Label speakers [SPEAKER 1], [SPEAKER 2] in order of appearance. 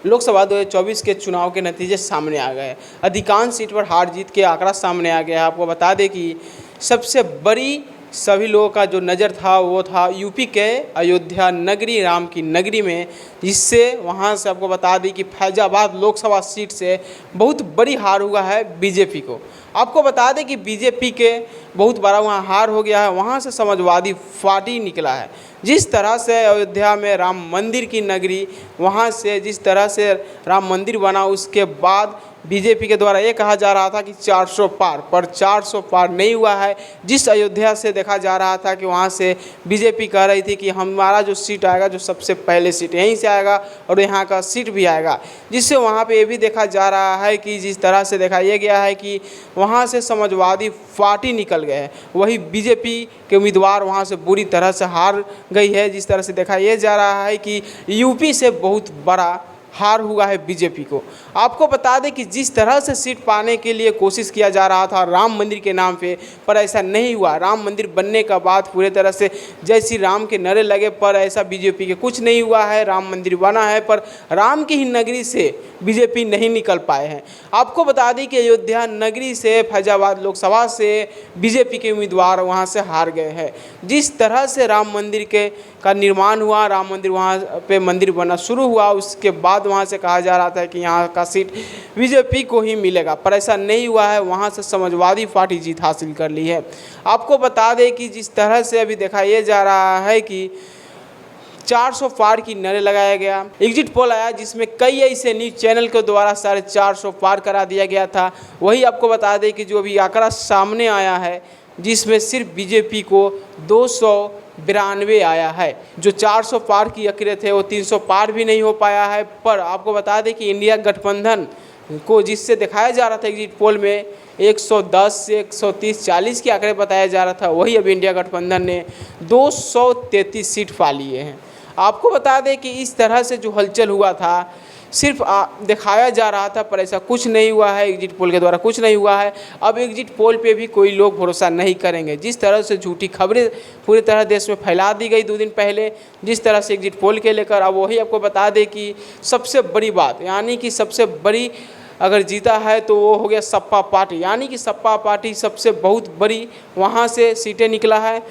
[SPEAKER 1] लोकसभा 2024 के चुनाव के नतीजे सामने आ गए। अधिकांश सीट पर हार जीत के आंकड़ा सामने आ गया है। आपको बता दें कि सबसे बड़ी सभी लोगों का जो नज़र था वो था यूपी के अयोध्या नगरी, राम की नगरी में, जिससे वहाँ से आपको बता दें कि फैजाबाद लोकसभा सीट से बहुत बड़ी हार हुआ है बीजेपी को। आपको बता दें कि बीजेपी के बहुत बड़ा वहाँ हार हो गया है। वहाँ से समाजवादी पार्टी निकला है। जिस तरह से अयोध्या में राम मंदिर की नगरी, वहाँ से जिस तरह से राम मंदिर बना, उसके बाद बीजेपी के द्वारा ये कहा जा रहा था कि 400 पार, पर 400 पार नहीं हुआ है। जिस अयोध्या से देखा जा रहा था कि वहाँ से बीजेपी कह रही थी कि हमारा जो सीट आएगा, जो सबसे पहले सीट यहीं से आएगा और यहाँ का सीट भी आएगा, जिससे वहाँ पे ये भी देखा जा रहा है कि जिस तरह से देखा यह गया है कि वहाँ से समाजवादी पार्टी निकल गए हैं, वही बीजेपी के उम्मीदवार वहाँ से बुरी तरह से हार गई है। जिस तरह से देखा यह जा रहा है कि यूपी से बहुत बड़ा हार हुआ है बीजेपी को। आपको बता दें कि जिस तरह से सीट पाने के लिए कोशिश किया जा रहा था राम मंदिर के नाम पे, पर ऐसा नहीं हुआ। राम मंदिर बनने का बाद पूरे तरह से जय श्री राम के नारे लगे, पर ऐसा बीजेपी के कुछ नहीं हुआ है। राम मंदिर बना है, पर राम की ही नगरी से बीजेपी नहीं निकल पाए हैं। आपको बता दें कि अयोध्या नगरी से, फैजाबाद लोकसभा से बीजेपी के उम्मीदवार वहाँ से हार गए हैं। जिस तरह से राम मंदिर का निर्माण हुआ, राम मंदिर वहाँ पे मंदिर बनना शुरू हुआ, उसके बाद वहाँ से कहा जा रहा था कि यहाँ का सीट बीजेपी को ही मिलेगा, पर ऐसा नहीं हुआ है। वहाँ से समाजवादी पार्टी जीत हासिल कर ली है। आपको बता दें कि जिस तरह से अभी देखा यह जा रहा है कि 400 पार की नारे लगाया गया। एग्जिट पोल आया जिसमें कई ऐसे न्यूज़ चैनल के द्वारा 450 पार करा दिया गया था। वही आपको बता दें कि जो अभी आंकड़ा सामने आया है, जिसमें सिर्फ बीजेपी को 292 आया है। जो 400 पार की आंकड़े थे वो 300 पार भी नहीं हो पाया है। पर आपको बता दें कि इंडिया गठबंधन को जिससे दिखाया जा रहा था एग्जिट पोल में 110 से 130 40 के आंकड़े बताया जा रहा था, वही अब इंडिया गठबंधन ने 233 सीट पा लिए हैं। आपको बता दें कि इस तरह से जो हलचल हुआ था सिर्फ दिखाया जा रहा था, पर ऐसा कुछ नहीं हुआ है। एग्जिट पोल के द्वारा कुछ नहीं हुआ है। अब एग्जिट पोल पे भी कोई लोग भरोसा नहीं करेंगे। जिस तरह से झूठी खबरें पूरी तरह देश में फैला दी गई 2 दिन पहले, जिस तरह से एग्जिट पोल के लेकर, अब वही आपको बता दें कि सबसे बड़ी बात, यानी कि सबसे बड़ी अगर जीता है तो वो हो गया सपा पार्टी, यानी कि सपा पार्टी सबसे बहुत बड़ी वहाँ से सीटें निकला है।